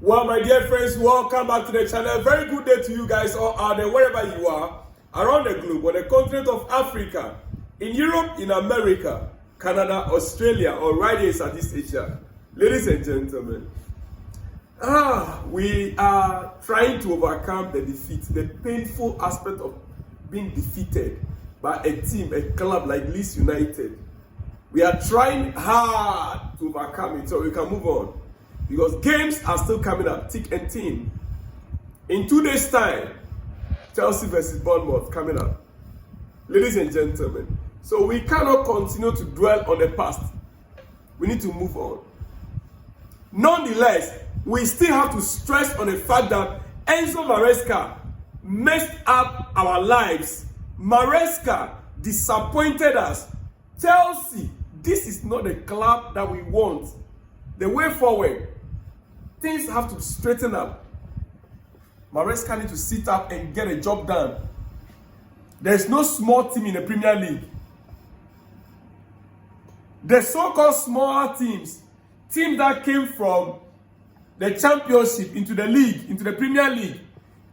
Well, my dear friends, welcome back to the channel. Very good day to you guys all out there, wherever you are, around the globe, on the continent of Africa, in Europe, in America, Canada, Australia, or right here in Southeast Asia. Ladies and gentlemen, we are trying to overcome the defeat, the painful aspect of being defeated by a team, a club like Leeds United. We are trying hard to overcome it so we can move on. Because games are still coming up, thick and thin. In 2 days' time, Chelsea versus Bournemouth coming up. Ladies and gentlemen, so we cannot continue to dwell on the past. We need to move on. Nonetheless, we still have to stress on the fact that Enzo MARESCA messed up our lives. MARESCA disappointed us. Chelsea, this is not the club that we want. The way forward, things have to straighten up. MARESCA needs to sit up and get a job done. There's no small team in the Premier League. The so-called smaller teams that came from the Championship into the league, into the Premier League,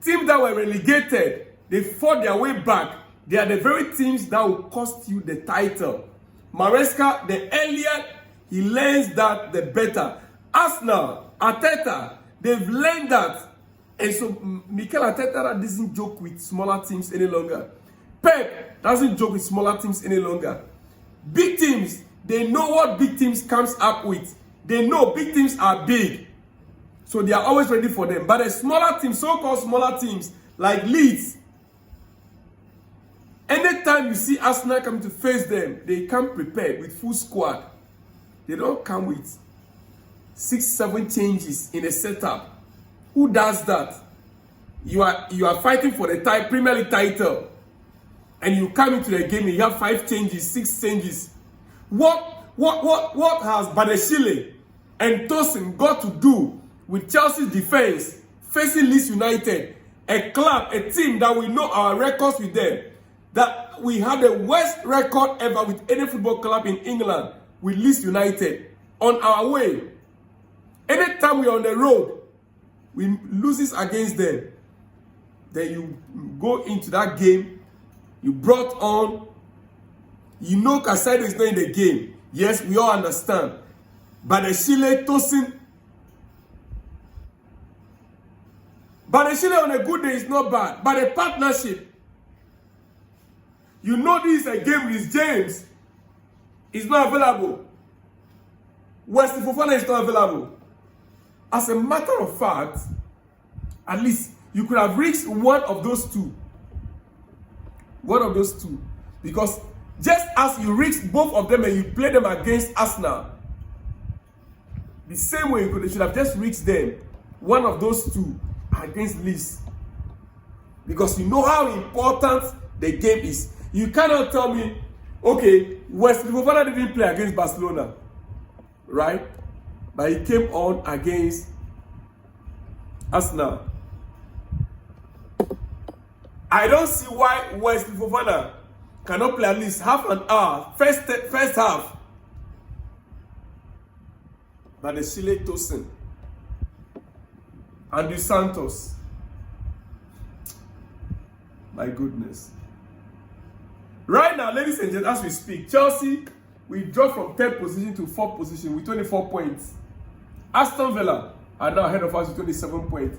teams that were relegated, they fought their way back. They are the very teams that will cost you the title. MARESCA, the earlier he learns that, the better. Arsenal, Arteta, they've learned that. And so Mikel Arteta doesn't joke with smaller teams any longer. Pep doesn't joke with smaller teams any longer. Big teams, they know what big teams comes up with. They know big teams are big. So they are always ready for them. But the smaller teams, so-called smaller teams, like Leeds, anytime you see Arsenal coming to face them, they come prepared with full squad. They don't come with 6-7 changes in a setup. Who does that? You are fighting for the Premier League title, and you come into the game and you have 5 changes, 6 changes. What has Badeshile and Tosin got to do with Chelsea's defense facing Leeds United, a club, a team that we know our records with them, that we have the worst record ever with any football club in England, with Leeds United, on our way. Anytime we're on the road, we lose against them. Then you go into that game, you brought on, you know Casado is not in the game. Yes, we all understand. But the Chile Tosin, but the Chile on a good day is not bad. But the partnership, you know this is a game with James. Is not available. Wesley Fofana is not available. As a matter of fact, at least you could have reached one of those two. One of those two. Because just as you reached both of them and you played them against Arsenal, the same way you should have just reached them, one of those two against Leeds. Because you know how important the game is. You cannot tell me, okay, Wesley Fofana didn't play against Barcelona, right? But he came on against Arsenal. I don't see why Wesley Fofana cannot play at least half an hour, first half. But the Chile Tosin, Andy Santos, my goodness. Right now, ladies and gentlemen, as we speak, Chelsea, we dropped from 3rd position to 4th position with 24 points. Aston Villa are now ahead of us with 27 points.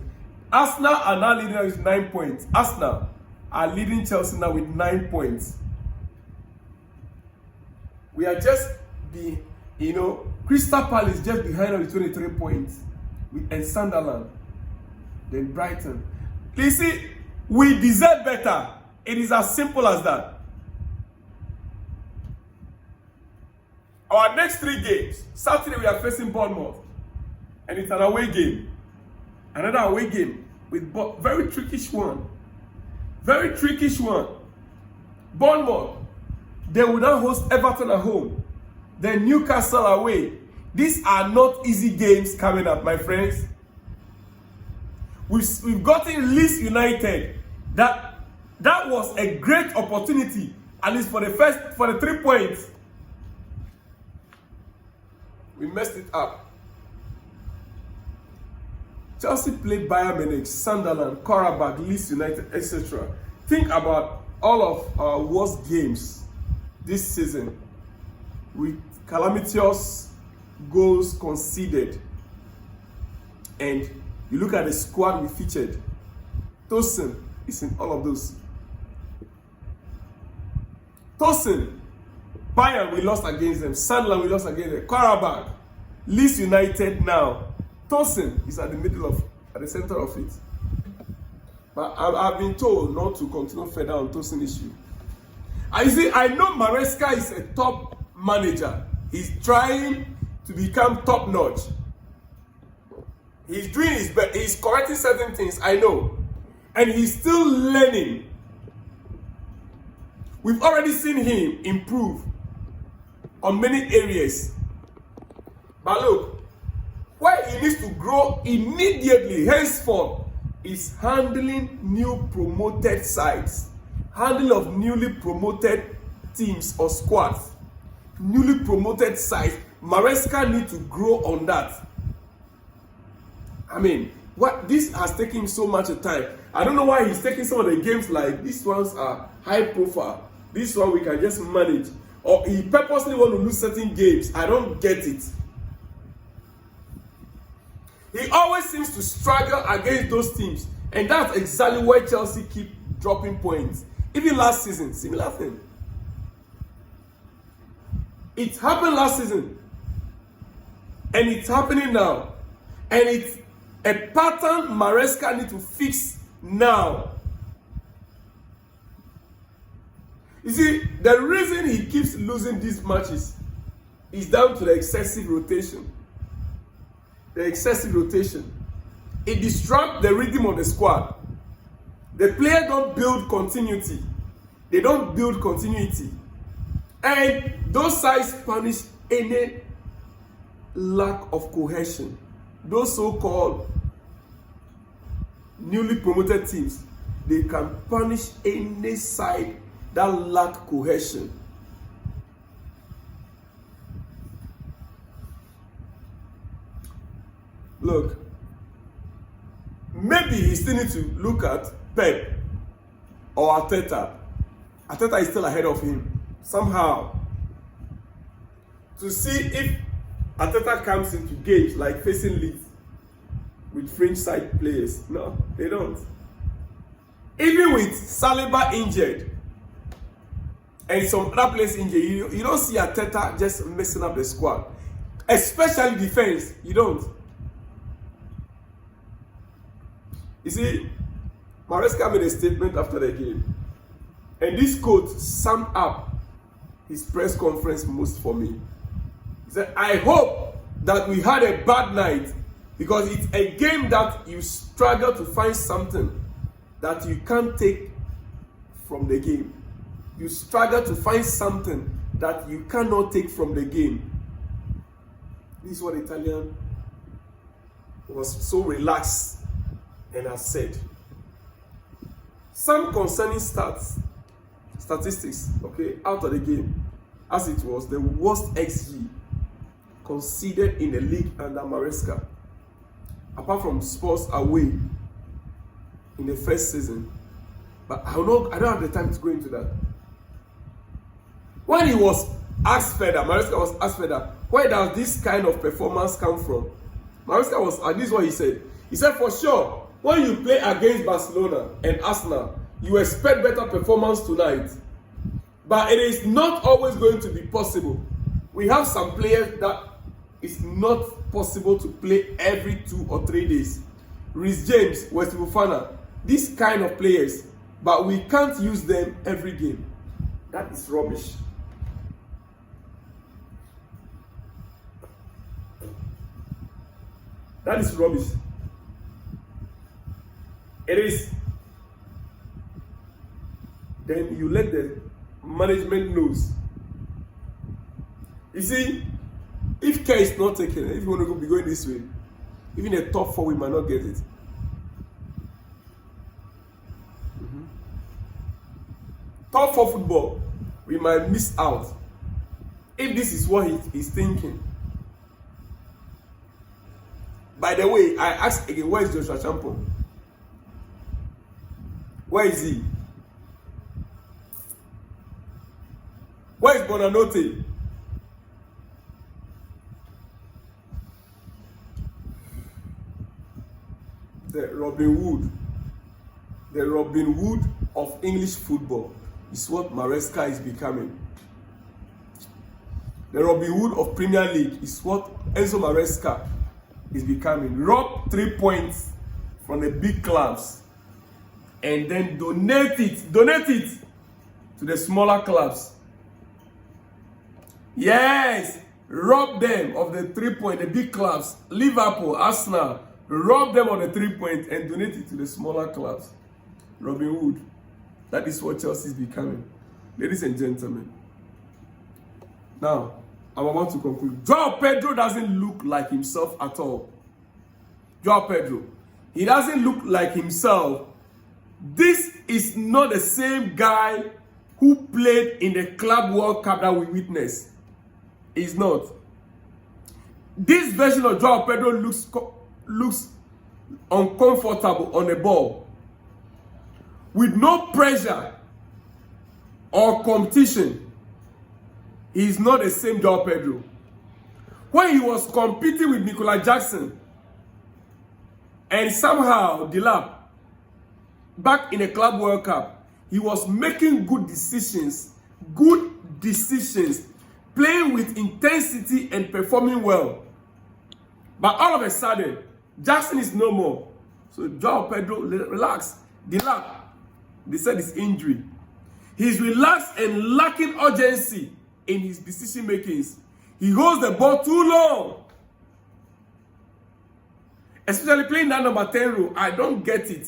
Arsenal are now leading us with 9 points. Arsenal are leading Chelsea now with 9 points. We are just Crystal Palace just behind us with 23 points. And Sunderland, then Brighton. You see, we deserve better. It is as simple as that. Our next 3 games, Saturday we are facing Bournemouth, and it's an away game. Another away game with very trickish one. Very trickish one. Bournemouth, they will now host Everton at home. Then Newcastle away. These are not easy games coming up, my friends. We've gotten Leeds United. That was a great opportunity, at least for the 3 points. We messed it up. Chelsea played Bayern Munich, Sunderland, Karabakh, Leeds United, etc. Think about all of our worst games this season with calamitous goals conceded. And you look at the squad we featured. Tosin is in all of those. Tosin, Bayern, we lost against them. Sunderland, we lost against them. Karabakh, Leeds United now. Tosin is at the center of it. But I've been told not to continue further on Tosin issue. I know MARESCA is a top manager. He's trying to become top notch. He's doing his best. He's correcting certain things, I know. And he's still learning. We've already seen him improve on many areas. But look, where he needs to grow immediately, henceforth, is handling new promoted sides. Handling of newly promoted teams or squads. Newly promoted sides. MARESCA needs to grow on that. I mean, this has taken him so much time. I don't know why he's taking some of the games like these ones are high profile. This one we can just manage. Or he purposely want to lose certain games. I don't get it. He always seems to struggle against those teams. And that's exactly why Chelsea keep dropping points. Even last season, similar thing. It happened last season. And it's happening now. And it's a pattern MARESCA need to fix now. You see, the reason he keeps losing these matches is down to the excessive rotation. The excessive rotation. It disrupts the rhythm of the squad. The players don't build continuity. They don't build continuity. And those sides punish any lack of cohesion. Those so-called newly promoted teams, they can punish any side that lack cohesion. Look, maybe he still needs to look at Pep or Arteta. Arteta is still ahead of him somehow. To see if Arteta comes into games like facing Leeds with French side players. No, they don't. Even with Saliba injured and some other players injured, you don't see Arteta just messing up the squad. Especially defense, you don't. You see, MARESCA made a statement after the game. And this quote summed up his press conference most for me. He said, I hope that we had a bad night because it's a game that you struggle to find something that you can't take from the game. You struggle to find something that you cannot take from the game. This is what the Italian was so relaxed and has said. Some concerning statistics, okay, out of the game, as it was the worst XG conceded in the league under MARESCA, apart from Spurs away in the first season. But I don't have the time to go into that. When he was asked further, MARESCA was asked further, where does this kind of performance come from? MARESCA was, and this is what he said. He said, for sure, when you play against Barcelona and Arsenal, you expect better performance tonight. But it is not always going to be possible. We have some players that it's not possible to play every 2 or 3 days. Reece James, West Fofana, these kind of players, but we can't use them every game. That is rubbish. That is rubbish. It is. Then you let the management knows. You see, if care is not taken, if you want to be going this way, even a top 4 we might not get it. Top 4 football, we might miss out. If this is what he's thinking. By the way, I ask again, where is Joshua Champon? Where is he? Where is Bonanote? The Robin Hood of English football is what MARESCA is becoming. The Robin Hood of Premier League is what Enzo MARESCA is becoming. Rob 3 points from the big clubs and then donate it to the smaller clubs. Yes, rob them of the 3 points, the big clubs, Liverpool, Arsenal, rob them of the 3 points and donate it to the smaller clubs. Robin Hood. That is what Chelsea is becoming. Ladies and gentlemen. Now, I'm about to conclude. Joao Pedro doesn't look like himself at all. Joao Pedro. He doesn't look like himself. This is not the same guy who played in the Club World Cup that we witnessed. He's not. This version of Joao Pedro looks uncomfortable on the ball. With no pressure or competition. He's not the same Joao Pedro. When he was competing with Nicola Jackson and somehow Delap back in the Club World Cup, he was making good decisions, playing with intensity and performing well. But all of a sudden, Jackson is no more. So Joao Pedro, relax. Delap, they said it's injury. He's relaxed and lacking urgency in his decision makings. He holds the ball too long. Especially playing that number 10 role, I don't get it.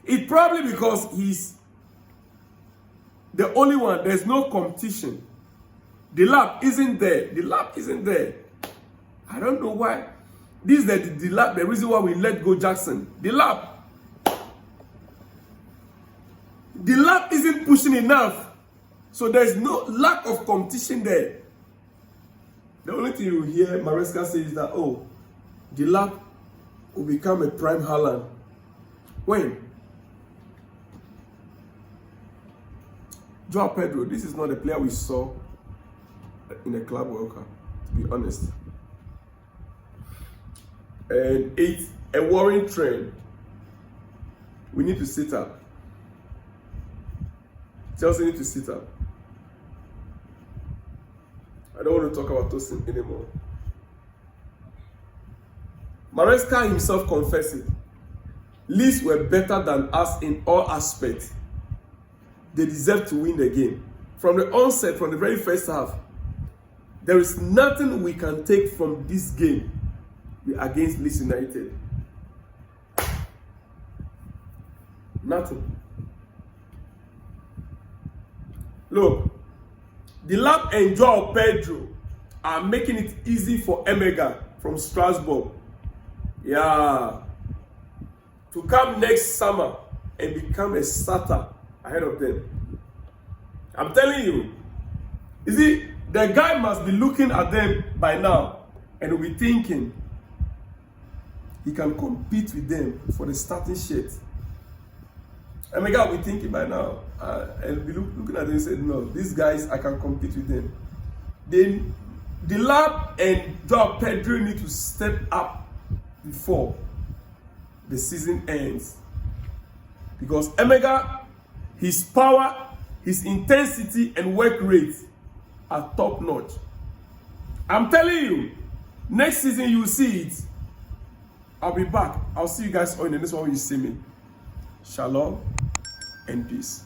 It's probably because he's the only one. There's no competition. Delap isn't there. I don't know why. This is the reason why we let go Jackson. Delap isn't pushing enough. So there's no lack of competition there. The only thing you hear MARESCA say is that, oh, Delap will become a prime Haaland. When? Joao Pedro, this is not the player we saw in the Club World Cup, to be honest. And it's a worrying trend. We need to sit up. Chelsea need to sit up. I don't want to talk about Tosin anymore. MARESCA himself confessed it. Leeds were better than us in all aspects. They deserve to win the game. From the onset, from the very first half, there is nothing we can take from this game against Leeds United. Nothing. Look, Delap and Joao Pedro are making it easy for Emega from Strasbourg. Yeah. To come next summer and become a starter ahead of them. I'm telling you. You see, the guy must be looking at them by now and will be thinking he can compete with them for the starting shirt. Emega will be thinking by now and be looking at them and say, no, these guys, I can compete with them. Then Delap and Joao Pedro need to step up before the season ends. Because Emega, his power, his intensity and work rate are top notch. I'm telling you, next season you will see it. I'll be back. I'll see you guys all in the next one when you see me. Shalom and peace.